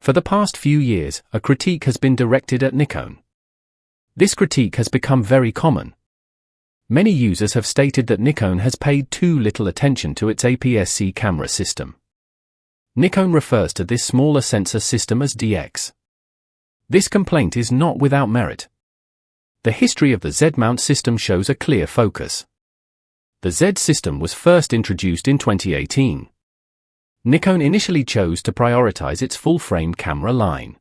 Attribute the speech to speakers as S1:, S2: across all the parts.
S1: For the past few years, a critique has been directed at Nikon. This critique has become very common. Many users have stated that Nikon has paid too little attention to its APS-C camera system. Nikon refers to this smaller sensor system as DX. This complaint is not without merit. The history of the Z-mount system shows a clear focus. The Z system was first introduced in 2018. Nikon initially chose to prioritize its full-frame camera line.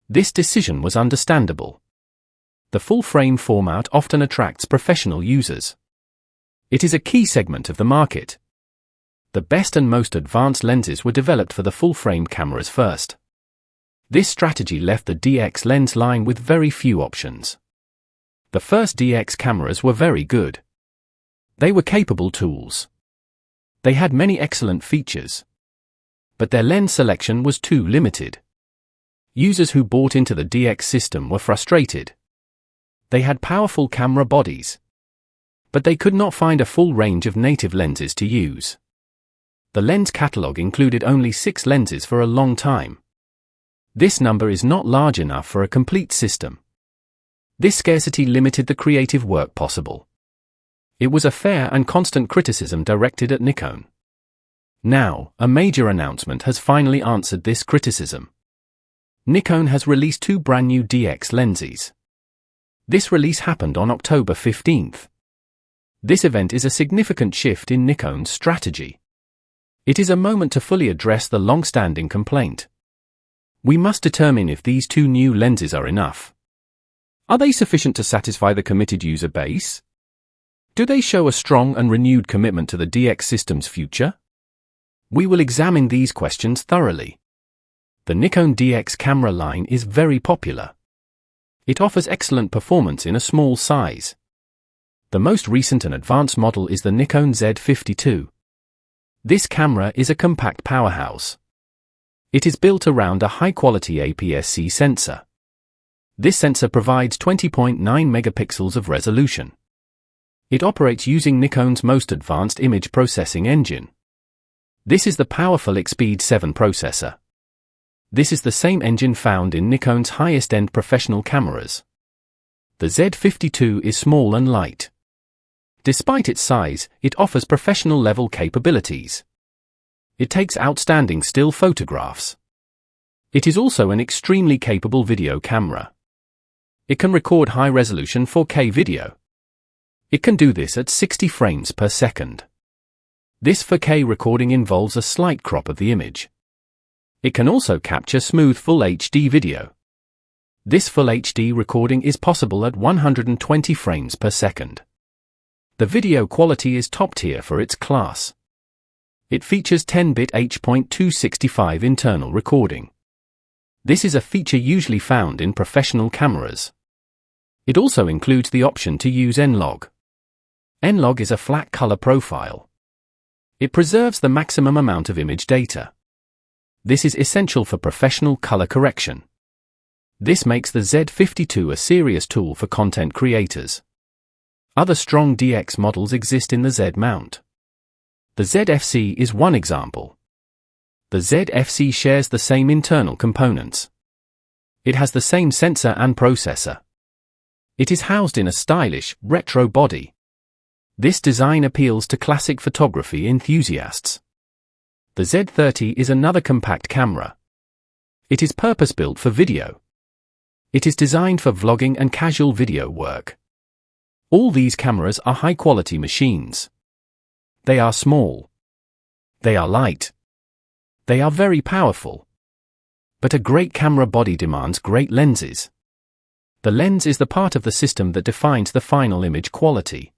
S1: This decision was understandable. The full-frame format often attracts professional users. It is a key segment of the market. The best and most advanced lenses were developed for the full-frame cameras first. This strategy left the DX lens line with very few options. The first DX cameras were very good. They were capable tools. They had many excellent features. But their lens selection was too limited. Users who bought into the DX system were frustrated. They had powerful camera bodies. But they could not find a full range of native lenses to use. The lens catalog included only 6 lenses for a long time. This number is not large enough for a complete system. This scarcity limited the creative work possible. It was a fair and constant criticism directed at Nikon. Now, a major announcement has finally answered this criticism. Nikon has released 2 brand new DX lenses. This release happened on October 15th. This event is a significant shift in Nikon's strategy. It is a moment to fully address the long-standing complaint. We must determine if these 2 new lenses are enough. Are they sufficient to satisfy the committed user base? Do they show a strong and renewed commitment to the DX system's future? We will examine these questions thoroughly. The Nikon DX camera line is very popular. It offers excellent performance in a small size. The most recent and advanced model is the Nikon Z50. This camera is a compact powerhouse. It is built around a high-quality APS-C sensor. This sensor provides 20.9 megapixels of resolution. It operates using Nikon's most advanced image processing engine. This is the powerful Speed 7 processor. This is the same engine found in Nikon's highest-end professional cameras. The Z50 is small and light. Despite its size, it offers professional-level capabilities. It takes outstanding still photographs. It is also an extremely capable video camera. It can record high-resolution 4K video. It can do this at 60 frames per second. This 4K recording involves a slight crop of the image. It can also capture smooth Full HD video. This Full HD recording is possible at 120 frames per second. The video quality is top tier for its class. It features 10-bit H.265 internal recording. This is a feature usually found in professional cameras. It also includes the option to use N-Log. N-Log is a flat color profile. It preserves the maximum amount of image data. This is essential for professional color correction. This makes the Z50 a serious tool for content creators. Other strong DX models exist in the Z mount. The ZFC is one example. The ZFC shares the same internal components. It has the same sensor and processor. It is housed in a stylish, retro body. This design appeals to classic photography enthusiasts. The Z30 is another compact camera. It is purpose-built for video. It is designed for vlogging and casual video work. All these cameras are high-quality machines. They are small. They are light. They are very powerful. But a great camera body demands great lenses. The lens is the part of the system that defines the final image quality.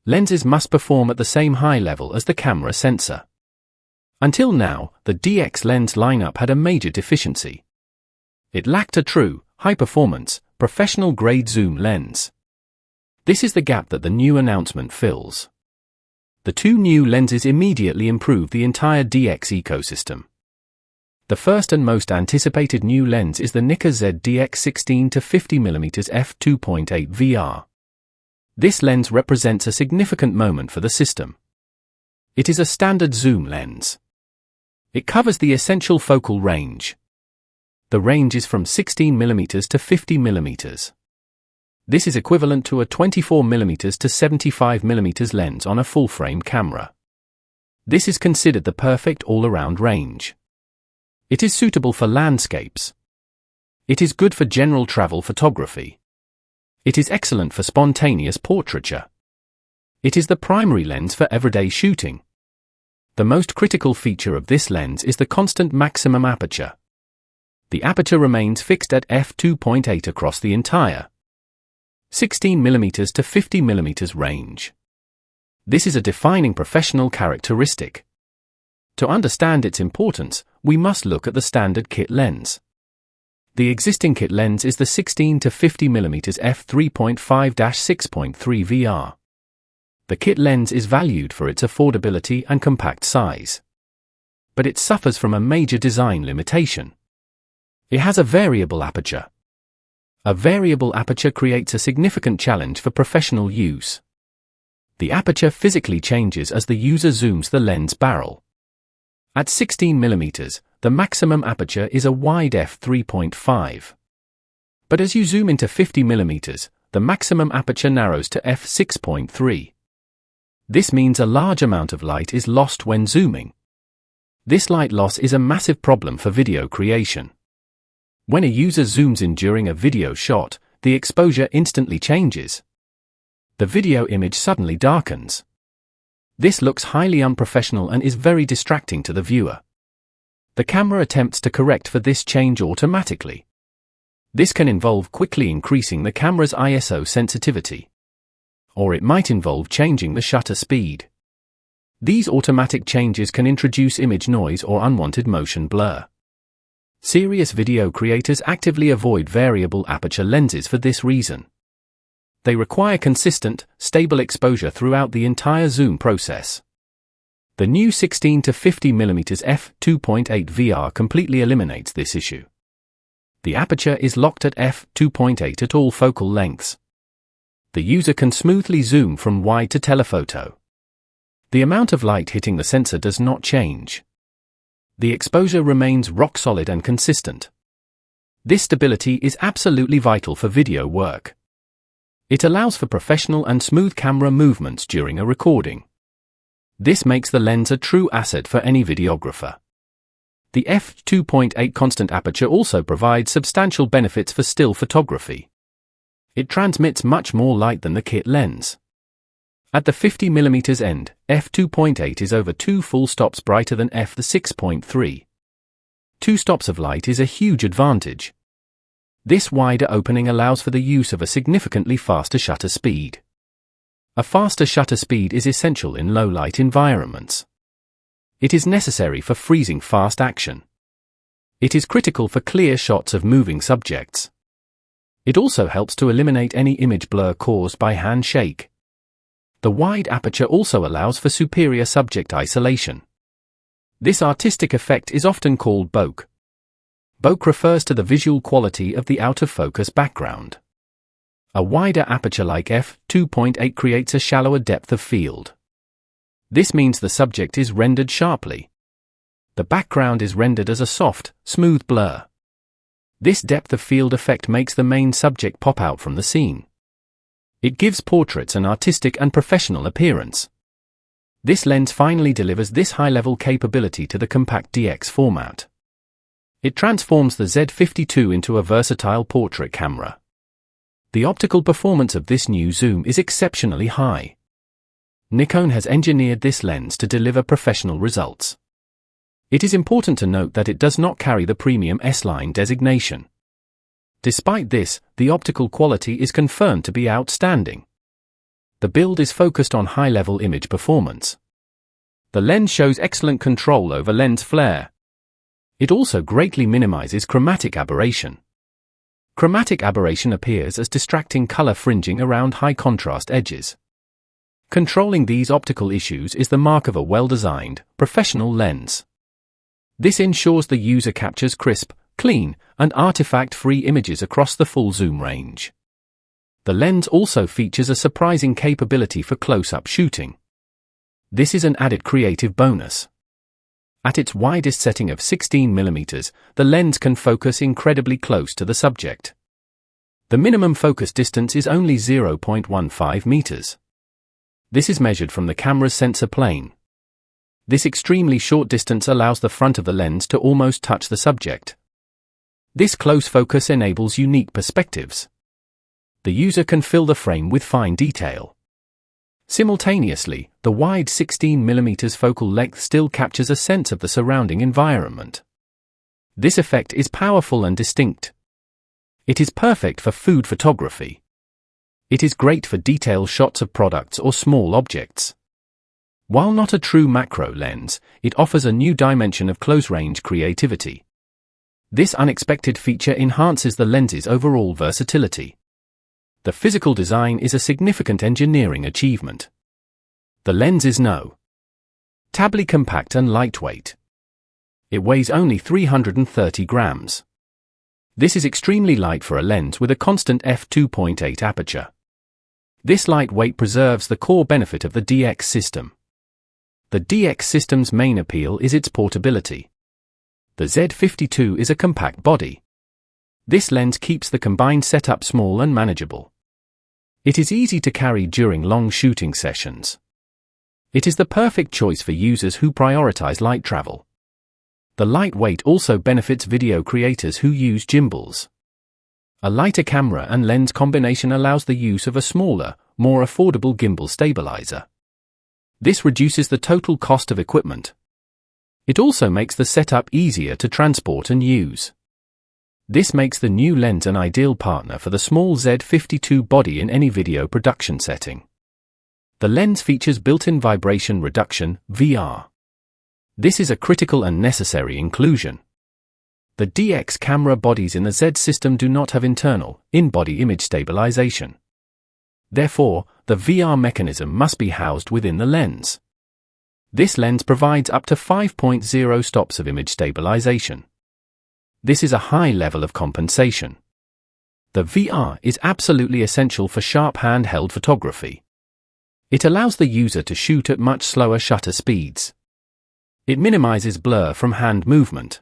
S1: Lenses must perform at the same high level as the camera sensor. Until now, the DX lens lineup had a major deficiency. It lacked a true, high-performance, professional-grade zoom lens. This is the gap that the new announcement fills. The 2 new lenses immediately improve the entire DX ecosystem. The first and most anticipated new lens is the NIKKOR Z DX 16 to 50mm f2.8 VR. This lens represents a significant moment for the system. It is a standard zoom lens. It covers the essential focal range. The range is from 16mm to 50mm. This is equivalent to a 24mm to 75mm lens on a full-frame camera. This is considered the perfect all-around range. It is suitable for landscapes. It is good for general travel photography. It is excellent for spontaneous portraiture. It is the primary lens for everyday shooting. The most critical feature of this lens is the constant maximum aperture. The aperture remains fixed at f2.8 across the entire 16mm to 50mm range. This is a defining professional characteristic. To understand its importance, we must look at the standard kit lens. The existing kit lens is the 16 to 50mm f3.5-6.3 VR. The kit lens is valued for its affordability and compact size. But it suffers from a major design limitation. It has a variable aperture. A variable aperture creates a significant challenge for professional use. The aperture physically changes as the user zooms the lens barrel. At 16mm, the maximum aperture is a wide f3.5. But as you zoom into 50mm, the maximum aperture narrows to f6.3. This means a large amount of light is lost when zooming. This light loss is a massive problem for video creation. When a user zooms in during a video shot, the exposure instantly changes. The video image suddenly darkens. This looks highly unprofessional and is very distracting to the viewer. The camera attempts to correct for this change automatically. This can involve quickly increasing the camera's ISO sensitivity. Or it might involve changing the shutter speed. These automatic changes can introduce image noise or unwanted motion blur. Serious video creators actively avoid variable aperture lenses for this reason. They require consistent, stable exposure throughout the entire zoom process. The new 16 to 50mm f2.8 VR completely eliminates this issue. The aperture is locked at f2.8 at all focal lengths. The user can smoothly zoom from wide to telephoto. The amount of light hitting the sensor does not change. The exposure remains rock solid and consistent. This stability is absolutely vital for video work. It allows for professional and smooth camera movements during a recording. This makes the lens a true asset for any videographer. The f2.8 constant aperture also provides substantial benefits for still photography. It transmits much more light than the kit lens. At the 50mm end, f2.8 is over 2 full stops brighter than f6.3. 2 stops of light is a huge advantage. This wider opening allows for the use of a significantly faster shutter speed. A faster shutter speed is essential in low-light environments. It is necessary for freezing fast action. It is critical for clear shots of moving subjects. It also helps to eliminate any image blur caused by hand shake. The wide aperture also allows for superior subject isolation. This artistic effect is often called bokeh. Bokeh refers to the visual quality of the out-of-focus background. A wider aperture like f2.8 creates a shallower depth of field. This means the subject is rendered sharply. The background is rendered as a soft, smooth blur. This depth of field effect makes the main subject pop out from the scene. It gives portraits an artistic and professional appearance. This lens finally delivers this high-level capability to the compact DX format. It transforms the Z50 into a versatile portrait camera. The optical performance of this new zoom is exceptionally high. Nikon has engineered this lens to deliver professional results. It is important to note that it does not carry the premium S-line designation. Despite this, the optical quality is confirmed to be outstanding. The build is focused on high-level image performance. The lens shows excellent control over lens flare. It also greatly minimizes chromatic aberration. Chromatic aberration appears as distracting color fringing around high-contrast edges. Controlling these optical issues is the mark of a well-designed, professional lens. This ensures the user captures crisp, clean, and artifact-free images across the full zoom range. The lens also features a surprising capability for close-up shooting. This is an added creative bonus. At its widest setting of 16mm, the lens can focus incredibly close to the subject. The minimum focus distance is only 0.15 meters. This is measured from the camera's sensor plane. This extremely short distance allows the front of the lens to almost touch the subject. This close focus enables unique perspectives. The user can fill the frame with fine detail. Simultaneously, the wide 16mm focal length still captures a sense of the surrounding environment. This effect is powerful and distinct. It is perfect for food photography. It is great for detail shots of products or small objects. While not a true macro lens, it offers a new dimension of close-range creativity. This unexpected feature enhances the lens's overall versatility. The physical design is a significant engineering achievement. The lens is notably compact and lightweight. It weighs only 330 grams. This is extremely light for a lens with a constant f2.8 aperture. This light weight preserves the core benefit of the DX system. The DX system's main appeal is its portability. The Z50 is a compact body. This lens keeps the combined setup small and manageable. It is easy to carry during long shooting sessions. It is the perfect choice for users who prioritize light travel. The light weight also benefits video creators who use gimbals. A lighter camera and lens combination allows the use of a smaller, more affordable gimbal stabilizer. This reduces the total cost of equipment. It also makes the setup easier to transport and use. This makes the new lens an ideal partner for the small Z50 body in any video production setting. The lens features built-in vibration reduction, VR. This is a critical and necessary inclusion. The DX camera bodies in the Z system do not have internal, in-body image stabilization. Therefore, the VR mechanism must be housed within the lens. This lens provides up to 5.0 stops of image stabilization. This is a high level of compensation. The VR is absolutely essential for sharp handheld photography. It allows the user to shoot at much slower shutter speeds. It minimizes blur from hand movement.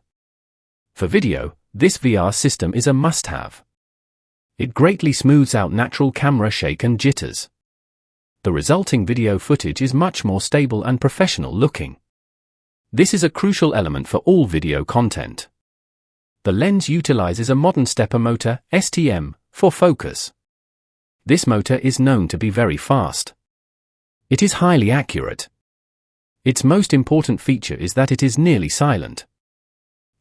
S1: For video, this VR system is a must-have. It greatly smooths out natural camera shake and jitters. The resulting video footage is much more stable and professional looking. This is a crucial element for all video content. The lens utilizes a modern stepper motor, STM, for focus. This motor is known to be very fast. It is highly accurate. Its most important feature is that it is nearly silent.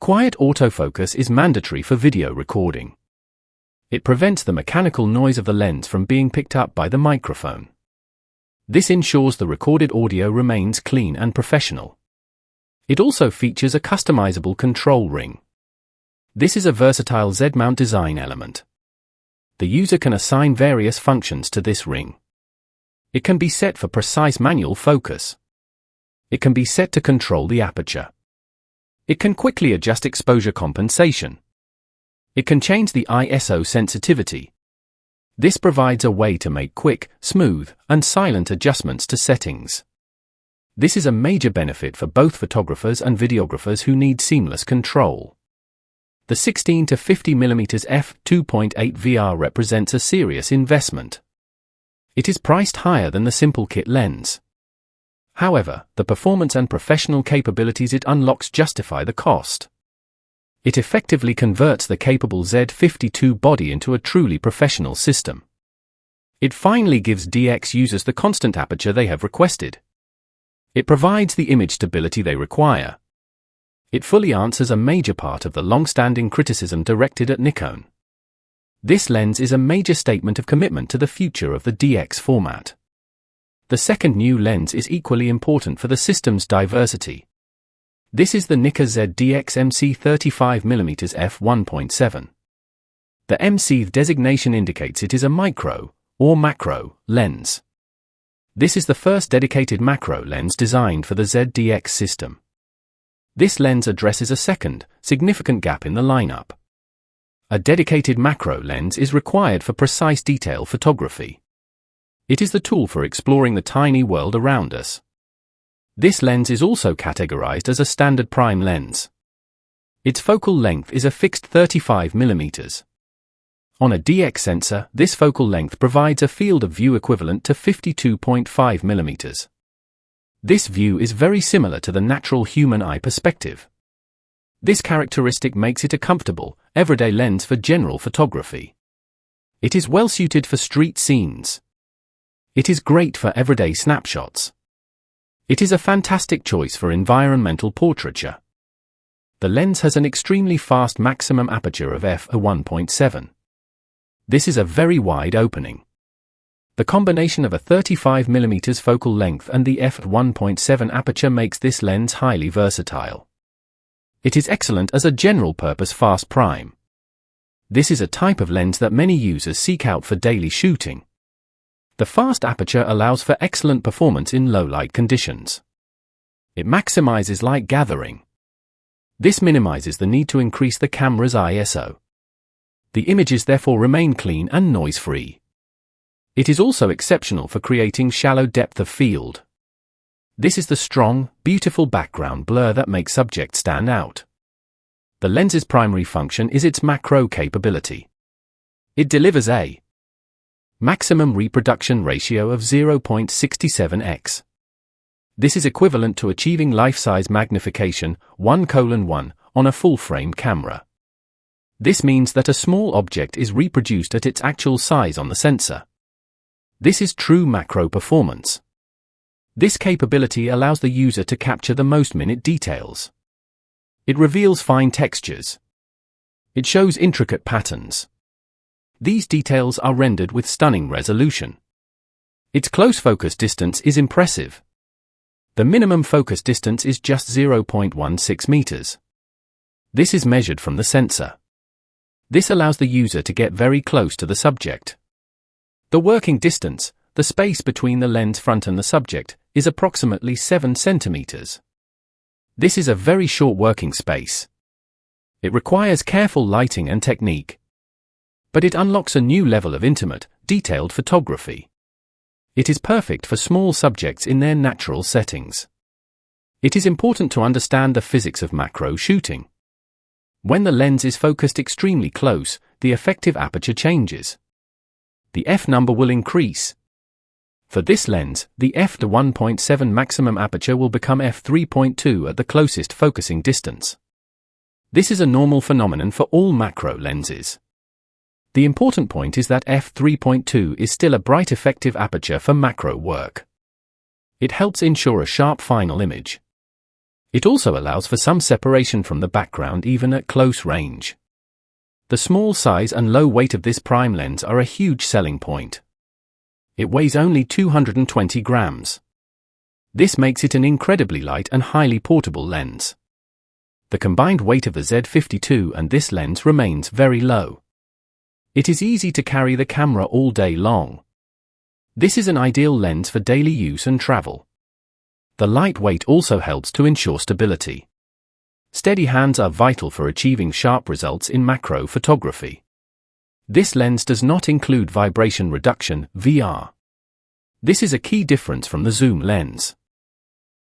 S1: Quiet autofocus is mandatory for video recording. It prevents the mechanical noise of the lens from being picked up by the microphone. This ensures the recorded audio remains clean and professional. It also features a customizable control ring. This is a versatile Z-mount design element. The user can assign various functions to this ring. It can be set for precise manual focus. It can be set to control the aperture. It can quickly adjust exposure compensation. It can change the ISO sensitivity. This provides a way to make quick, smooth, and silent adjustments to settings. This is a major benefit for both photographers and videographers who need seamless control. The 16 to 50mm f2.8 VR represents a serious investment. It is priced higher than the simple kit lens. However, the performance and professional capabilities it unlocks justify the cost. It effectively converts the capable Z50 body into a truly professional system. It finally gives DX users the constant aperture they have requested. It provides the image stability they require. It fully answers a major part of the long-standing criticism directed at Nikon. This lens is a major statement of commitment to the future of the DX format. The second new lens is equally important for the system's diversity. This is the NIKKOR Z DX MC 35mm f1.7. The MC designation indicates it is a micro, or macro, lens. This is the first dedicated macro lens designed for the Z DX system. This lens addresses a second, significant gap in the lineup. A dedicated macro lens is required for precise detail photography. It is the tool for exploring the tiny world around us. This lens is also categorized as a standard prime lens. Its focal length is a fixed 35 mm. On a DX sensor, this focal length provides a field of view equivalent to 52.5 mm. This view is very similar to the natural human eye perspective. This characteristic makes it a comfortable, everyday lens for general photography. It is well suited for street scenes. It is great for everyday snapshots. It is a fantastic choice for environmental portraiture. The lens has an extremely fast maximum aperture of f1.7. This is a very wide opening. The combination of a 35 mm focal length and the f1.7 aperture makes this lens highly versatile. It is excellent as a general-purpose fast prime. This is a type of lens that many users seek out for daily shooting. The fast aperture allows for excellent performance in low-light conditions. It maximizes light gathering. This minimizes the need to increase the camera's ISO. The images therefore remain clean and noise-free. It is also exceptional for creating shallow depth of field. This is the strong, beautiful background blur that makes subjects stand out. The lens's primary function is its macro capability. It delivers a maximum reproduction ratio of 0.67x. This is equivalent to achieving life-size magnification 1:1 on a full-frame camera. This means that a small object is reproduced at its actual size on the sensor. This is true macro performance. This capability allows the user to capture the most minute details. It reveals fine textures. It shows intricate patterns. These details are rendered with stunning resolution. Its close focus distance is impressive. The minimum focus distance is just 0.16 meters. This is measured from the sensor. This allows the user to get very close to the subject. The working distance, the space between the lens front and the subject, is approximately 7 centimeters. This is a very short working space. It requires careful lighting and technique. But it unlocks a new level of intimate, detailed photography. It is perfect for small subjects in their natural settings. It is important to understand the physics of macro shooting. When the lens is focused extremely close, the effective aperture changes. The f number will increase. For this lens, the f1.7 maximum aperture will become f3.2 at the closest focusing distance. This is a normal phenomenon for all macro lenses. The important point is that f3.2 is still a bright effective aperture for macro work. It helps ensure a sharp final image. It also allows for some separation from the background even at close range. The small size and low weight of this prime lens are a huge selling point. It weighs only 220 grams. This makes it an incredibly light and highly portable lens. The combined weight of the Z50 and this lens remains very low. It is easy to carry the camera all day long. This is an ideal lens for daily use and travel. The light weight also helps to ensure stability. Steady hands are vital for achieving sharp results in macro photography. This lens does not include vibration reduction, VR. This is a key difference from the zoom lens.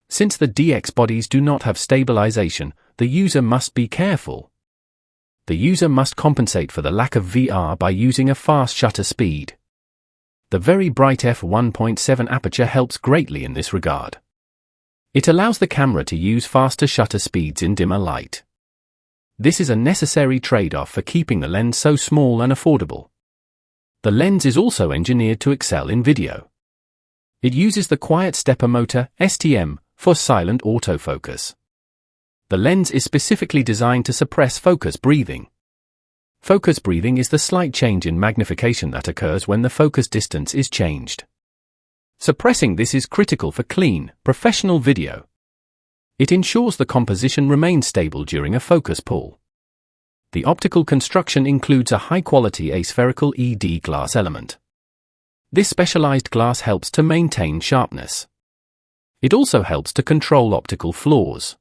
S1: Since the DX bodies do not have stabilization, the user must be careful. The user must compensate for the lack of VR by using a fast shutter speed. The very bright f1.7 aperture helps greatly in this regard. It allows the camera to use faster shutter speeds in dimmer light. This is a necessary trade-off for keeping the lens so small and affordable. The lens is also engineered to excel in video. It uses the quiet stepper motor, STM, for silent autofocus. The lens is specifically designed to suppress focus breathing. Focus breathing is the slight change in magnification that occurs when the focus distance is changed. Suppressing this is critical for clean, professional video. It ensures the composition remains stable during a focus pull. The optical construction includes a high-quality aspherical ED glass element. This specialized glass helps to maintain sharpness. It also helps to control optical flaws.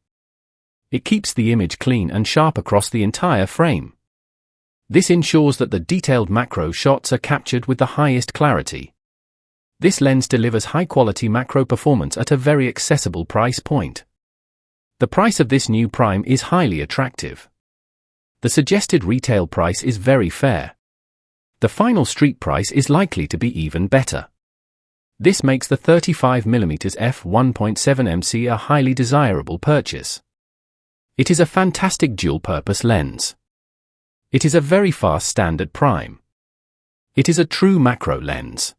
S1: It keeps the image clean and sharp across the entire frame. This ensures that the detailed macro shots are captured with the highest clarity. This lens delivers high-quality macro performance at a very accessible price point. The price of this new prime is highly attractive. The suggested retail price is very fair. The final street price is likely to be even better. This makes the 35mm f1.7 MC a highly desirable purchase. It is a fantastic dual-purpose lens. It is a very fast standard prime. It is a true macro lens.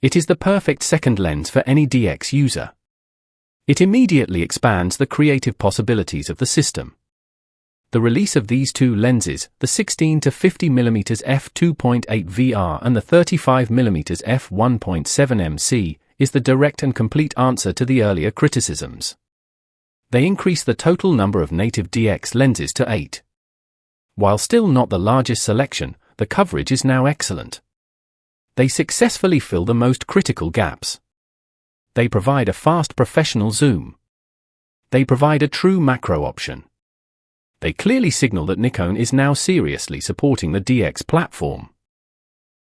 S1: It is the perfect second lens for any DX user. It immediately expands the creative possibilities of the system. The release of these two lenses, the 16 to 50mm f2.8 VR and the 35mm f1.7 MC, is the direct and complete answer to the earlier criticisms. They increase the total number of native DX lenses to 8. While still not the largest selection, the coverage is now excellent. They successfully fill the most critical gaps. They provide a fast professional zoom. They provide a true macro option. They clearly signal that Nikon is now seriously supporting the DX platform.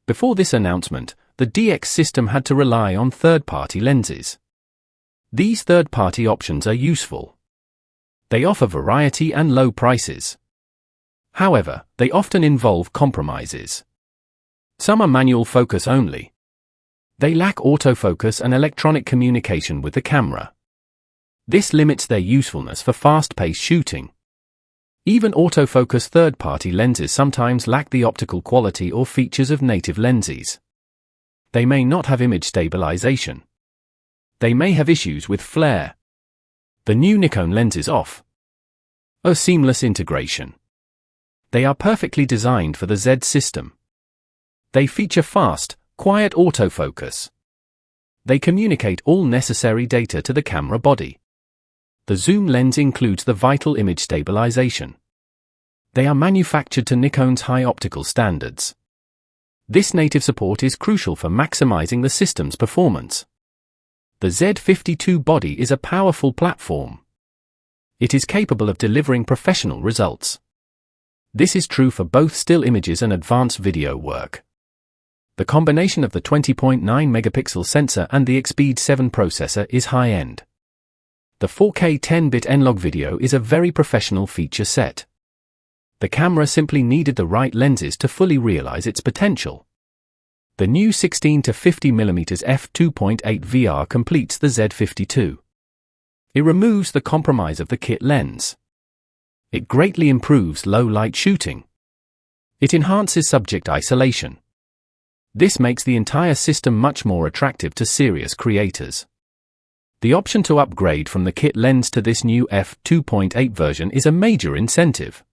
S1: Before this announcement, the DX system had to rely on third-party lenses. These third-party options are useful. They offer variety and low prices. However, they often involve compromises. Some are manual focus only. They lack autofocus and electronic communication with the camera. This limits their usefulness for fast-paced shooting. Even autofocus third-party lenses sometimes lack the optical quality or features of native lenses. They may not have image stabilization. They may have issues with flare. The new Nikon lenses offer a seamless integration. They are perfectly designed for the Z system. They feature fast, quiet autofocus. They communicate all necessary data to the camera body. The zoom lens includes the vital image stabilization. They are manufactured to Nikon's high optical standards. This native support is crucial for maximizing the system's performance. The Z52 body is a powerful platform. It is capable of delivering professional results. This is true for both still images and advanced video work. The combination of the 20.9 megapixel sensor and the Speed 7 processor is high-end. The 4K 10-bit N-Log video is a very professional feature set. The camera simply needed the right lenses to fully realize its potential. The new 16 to 50mm f2.8 VR completes the Z52. It removes the compromise of the kit lens. It greatly improves low-light shooting. It enhances subject isolation. This makes the entire system much more attractive to serious creators. The option to upgrade from the kit lens to this new f2.8 version is a major incentive.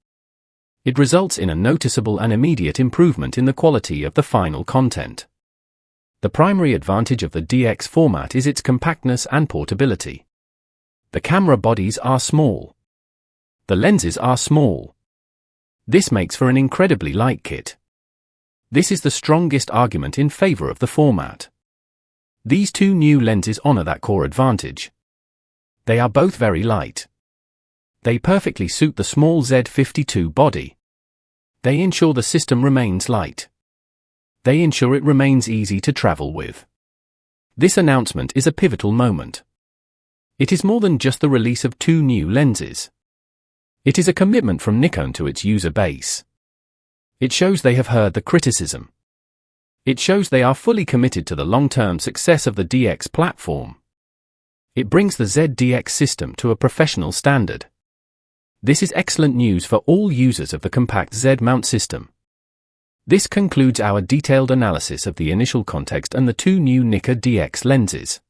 S1: It results in a noticeable and immediate improvement in the quality of the final content. The primary advantage of the DX format is its compactness and portability. The camera bodies are small. The lenses are small. This makes for an incredibly light kit. This is the strongest argument in favor of the format. These two new lenses honor that core advantage. They are both very light. They perfectly suit the small Z52 body. They ensure the system remains light. They ensure it remains easy to travel with. This announcement is a pivotal moment. It is more than just the release of two new lenses. It is a commitment from Nikon to its user base. It shows they have heard the criticism. It shows they are fully committed to the long-term success of the DX platform. It brings the ZDX system to a professional standard. This is excellent news for all users of the compact Z mount system. This concludes our detailed analysis of the initial context and the two new NIKKOR DX lenses.